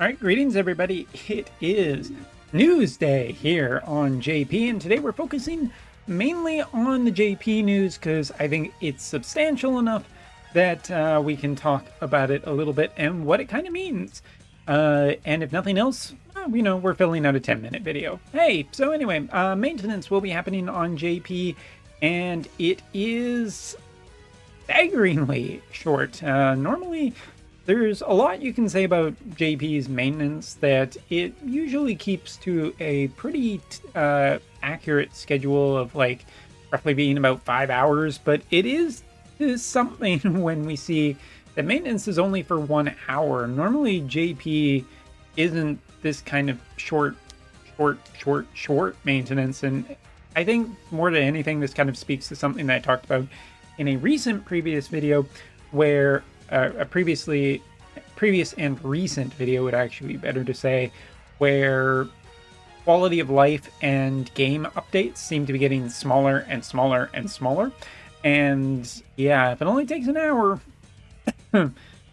All right, greetings everybody. It is News Day here on JP, and today we're focusing mainly on the JP news because I think it's substantial enough that we can talk about it a little bit and what it kind of means. And if nothing else, we're filling out a 10-minute video. Hey, so anyway, maintenance will be happening on JP, and it is staggeringly short. Normally, there's a lot you can say about JP's maintenance that it usually keeps to a pretty accurate schedule of like roughly being about 5 hours, but it is something when we see that maintenance is only for 1 hour. Normally JP isn't this kind of short maintenance, and I think more than anything this kind of speaks to something that I talked about in a previous video where a previous and recent video would actually be better to say, where quality of life and game updates seem to be getting smaller and smaller and smaller. And yeah, if it only takes an hour,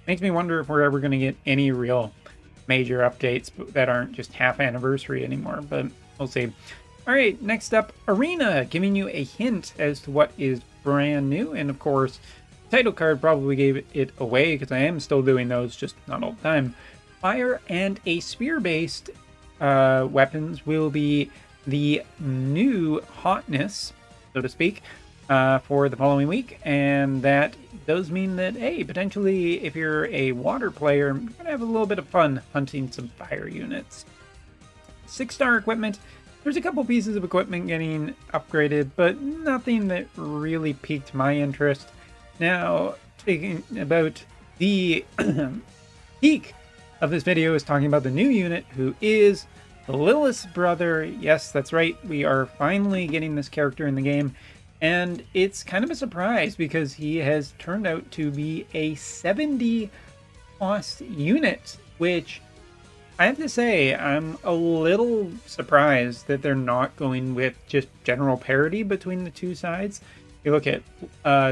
makes me wonder if we're ever going to get any real major updates that aren't just half anniversary anymore, but we'll see. All right, next up, Arena, giving you a hint as to what is brand new, and of course, title card probably gave it away because I am still doing those, just not all the time. Fire and a spear-based weapons will be the new hotness, so to speak, for the following week, and that does mean that, hey, potentially if you're a water player, you're gonna have a little bit of fun hunting some fire units. 6-star equipment. There's a couple pieces of equipment getting upgraded, but nothing that really piqued my interest. Now, speaking about the peak of this video is talking about the new unit, who is the Littest Brother. Yes, that's right. We are finally getting this character in the game, and it's kind of a surprise because he has turned out to be a 70 cost unit, which I have to say, I'm a little surprised that they're not going with just general parity between the two sides. You look at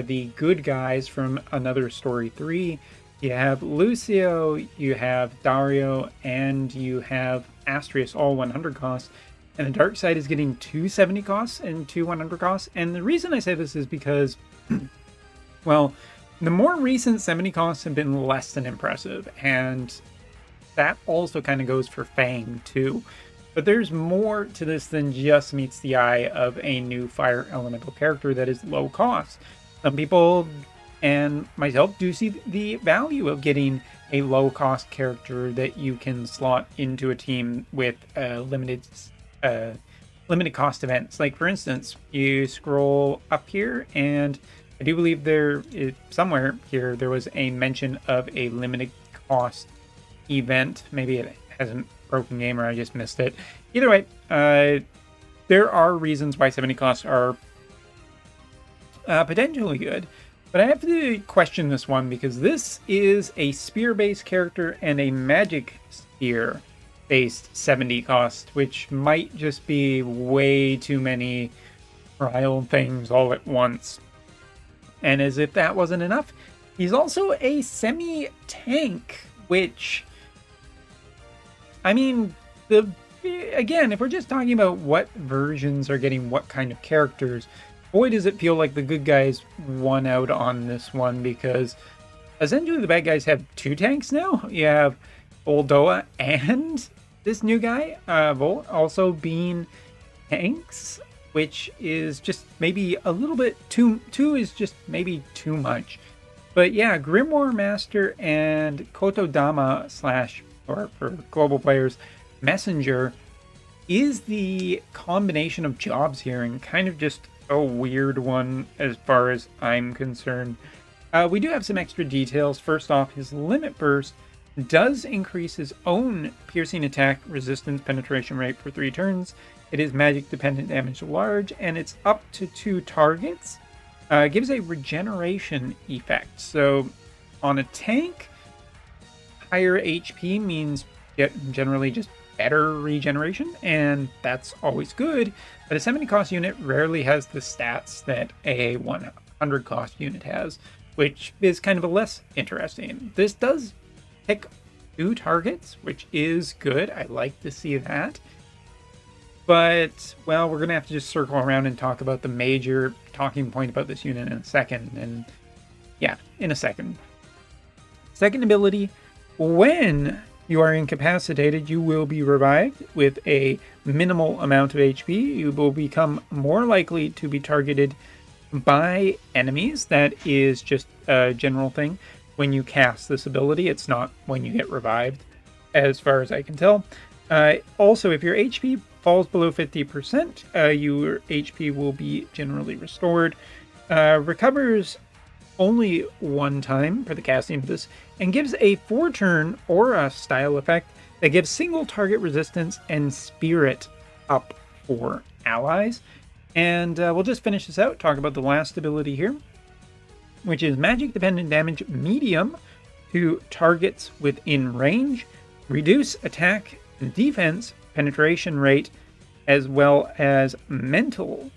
the good guys from Another Story 3, you have Lucio, you have Dario, and you have Astrius, all 100 costs. And the dark side is getting 270 costs and 100 costs. And the reason I say this is because, well, the more recent 70 costs have been less than impressive. And that also kind of goes for Fang too. But there's more to this than just meets the eye of a new fire elemental character that is low cost. Some people, and myself, do see the value of getting a low cost character that you can slot into a team with limited cost events. Like for instance, you scroll up here, and I do believe somewhere here there was a mention of a limited cost event. Maybe it hasn't broken game or I just missed it. Either way, there are reasons why 70 costs are potentially good, but I have to question this one because this is a spear-based character and a magic spear-based 70 cost, which might just be way too many trial things all at once. And as if that wasn't enough, he's also a semi-tank, which, I mean, again, if we're just talking about what versions are getting what kind of characters, boy, does it feel like the good guys won out on this one, because essentially the bad guys have 2 tanks now. You have Boldoa and this new guy, Volt, also being tanks, which is just maybe a little bit two is just maybe too much. But yeah, Grimoire Master and Kotodama / or for global players, Messenger is the combination of jobs here, and kind of just a weird one as far as I'm concerned. We do have some extra details. First off, his limit burst does increase his own piercing attack resistance penetration rate for 3 turns. It is magic dependent damage large, and it's up to 2 targets. Gives a regeneration effect. So on a tank, higher HP means generally just better regeneration, and that's always good. But a 70 cost unit rarely has the stats that a 100 cost unit has, which is kind of a less interesting. This does pick 2 targets, which is good. I like to see that. But, well, we're going to have to just circle around and talk about the major talking point about this unit in a second. And yeah, in a second. Second ability, when you are incapacitated, you will be revived with a minimal amount of HP. You will become more likely to be targeted by enemies. That is just a general thing. When you cast this ability, it's not when you get revived, as far as I can tell. Also, if your HP falls below 50%, your HP will be generally restored. Recovers only one time for the casting of this, and gives a 4-turn aura style effect that gives single target resistance and spirit up for allies. And we'll just finish this out, talk about the last ability here, which is magic dependent damage medium to targets within range, reduce attack and defense penetration rate, as well as mental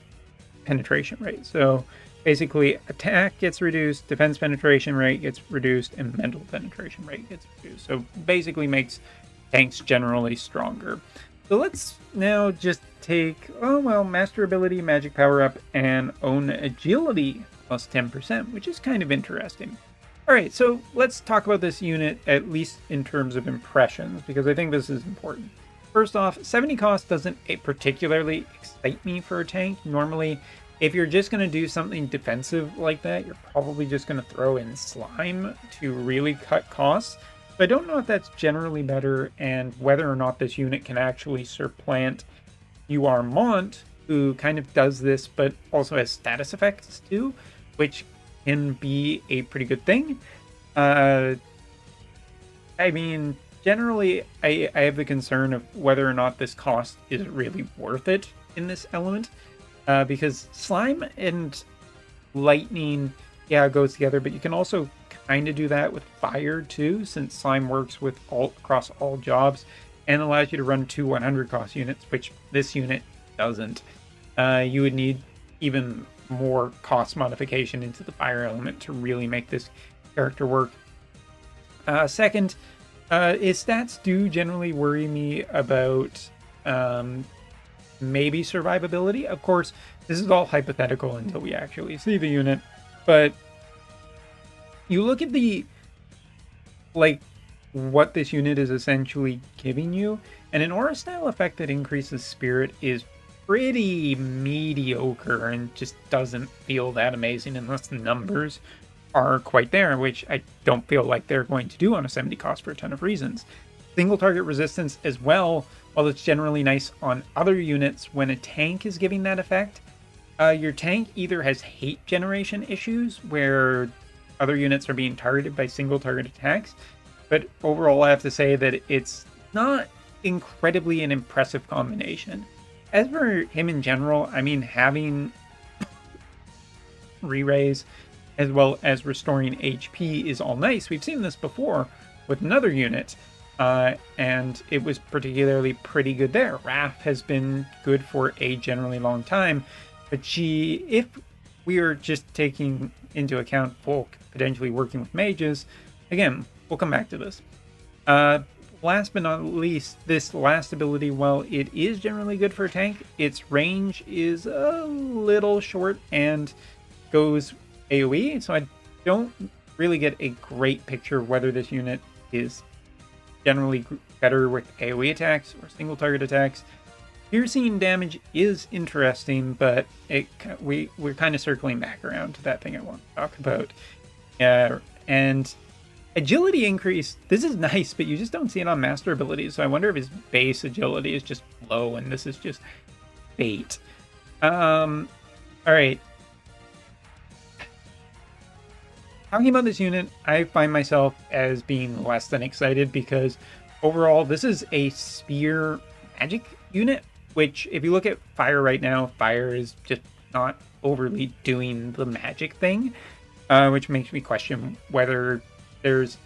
penetration rate. So basically, attack gets reduced, defense penetration rate gets reduced, and mental penetration rate gets reduced. So basically makes tanks generally stronger. So let's now just take, Master Ability, Magic Power Up, and Own Agility plus 10%, which is kind of interesting. Alright, so let's talk about this unit, at least in terms of impressions, because I think this is important. First off, 70 cost doesn't particularly excite me for a tank. Normally, if you're just going to do something defensive like that, you're probably just going to throw in Slime to really cut costs. So I don't know if that's generally better, and whether or not this unit can actually supplant Mont, who kind of does this, but also has status effects too, which can be a pretty good thing. I mean, generally, I have the concern of whether or not this cost is really worth it in this element. Because Slime and Lightning, yeah, goes together, but you can also kind of do that with Fire too, since Slime works with across all jobs and allows you to run 2 100 cost units, which this unit doesn't. You would need even more cost modification into the Fire element to really make this character work. Second, his stats do generally worry me about maybe survivability. Of course, this is all hypothetical until we actually see the unit, but you look at what this unit is essentially giving you, and an aura style effect that increases spirit is pretty mediocre and just doesn't feel that amazing unless the numbers are quite there, which I don't feel like they're going to do on a 70 cost for a ton of reasons. Single target resistance as well, while it's generally nice on other units, when a tank is giving that effect, your tank either has hate generation issues where other units are being targeted by single target attacks, but overall I have to say that it's not incredibly an impressive combination. As for him in general, I mean, having re-raise as well as restoring HP is all nice. We've seen this before with another unit, and it was particularly pretty good there. Raph has been good for a generally long time, but if we are just taking into account folk potentially working with mages, again, we'll come back to this. Last but not least, this last ability, while it is generally good for a tank, its range is a little short and goes AoE, so I don't really get a great picture of whether this unit is generally better with AoE attacks or single target attacks. Piercing damage is interesting, but we're kind of circling back around to that thing I want to talk about. And agility increase, this is nice, but you just don't see it on master abilities, so I wonder if his base agility is just low and this is just bait. Alright. Talking about this unit, I find myself as being less than excited because overall this is a spear magic unit, which if you look at Fire right now, Fire is just not overly doing the magic thing, which makes me question whether there's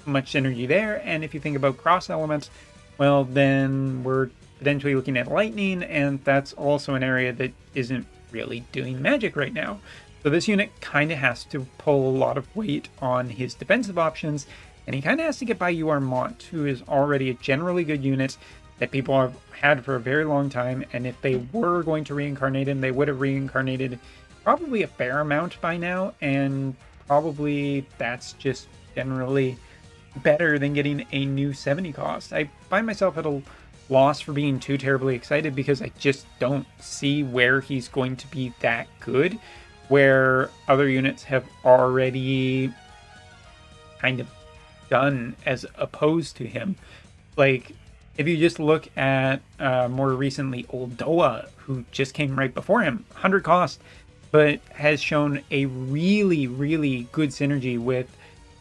much synergy there. And if you think about cross elements, well, then we're potentially looking at lightning, and that's also an area that isn't really doing magic right now. So this unit kind of has to pull a lot of weight on his defensive options, and he kind of has to get by UR Mont, who is already a generally good unit that people have had for a very long time, and if they were going to reincarnate him, they would have reincarnated probably a fair amount by now, and probably that's just generally better than getting a new 70 cost. I find myself at a loss for being too terribly excited because I just don't see where he's going to be that good, where other units have already kind of done as opposed to him. Like, if you just look at more recently Old Doa, who just came right before him, 100 cost, but has shown a really, really good synergy with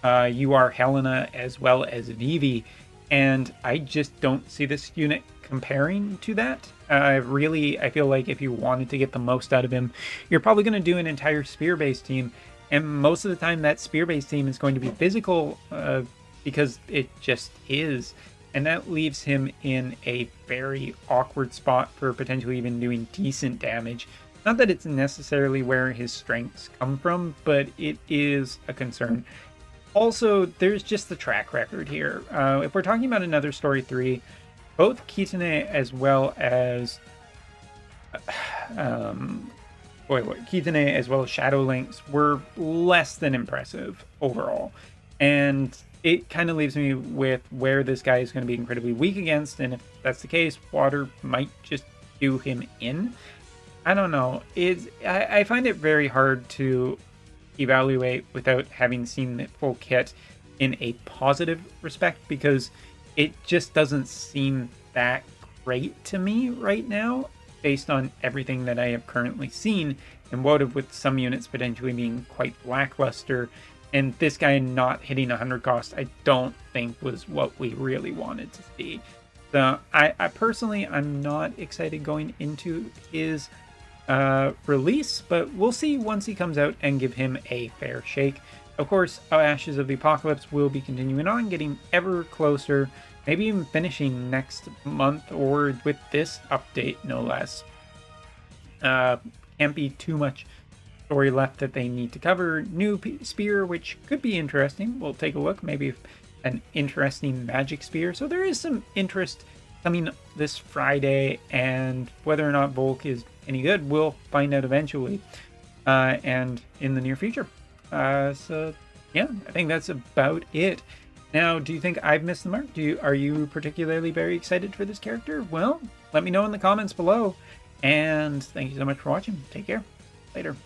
UR Helena as well as Vivi, and I just don't see this unit comparing to that. Really, I feel like if you wanted to get the most out of him, you're probably going to do an entire spear-based team, and most of the time that spear-based team is going to be physical because it just is, and that leaves him in a very awkward spot for potentially even doing decent damage. Not that it's necessarily where his strengths come from, but it is a concern. Also, there's just the track record here. If we're talking about another Story 3, both Kitane as well as Kitane as well as Shadow Lynx were less than impressive overall. And it kind of leaves me with where this guy is going to be incredibly weak against, and if that's the case, water might just do him in. I don't know. I find it very hard to evaluate without having seen the full kit in a positive respect, because it just doesn't seem that great to me right now based on everything that I have currently seen, and Wotv with some units potentially being quite lackluster, and this guy not hitting 100 cost I don't think was what we really wanted to see. So I personally, I'm not excited going into his release, but we'll see once he comes out and give him a fair shake. Of course, Ashes of the Apocalypse will be continuing on, getting ever closer, maybe even finishing next month, or with this update, no less. Can't be too much story left that they need to cover. New spear, which could be interesting. We'll take a look. Maybe an interesting magic spear. So there is some interest coming this Friday, and whether or not Volk is any good, we'll find out eventually, and in the near future. So yeah, I think that's about it. Now, do you think I've missed the mark? Are you particularly very excited for this character? Well, let me know in the comments below, and thank you so much for watching. Take care. Later.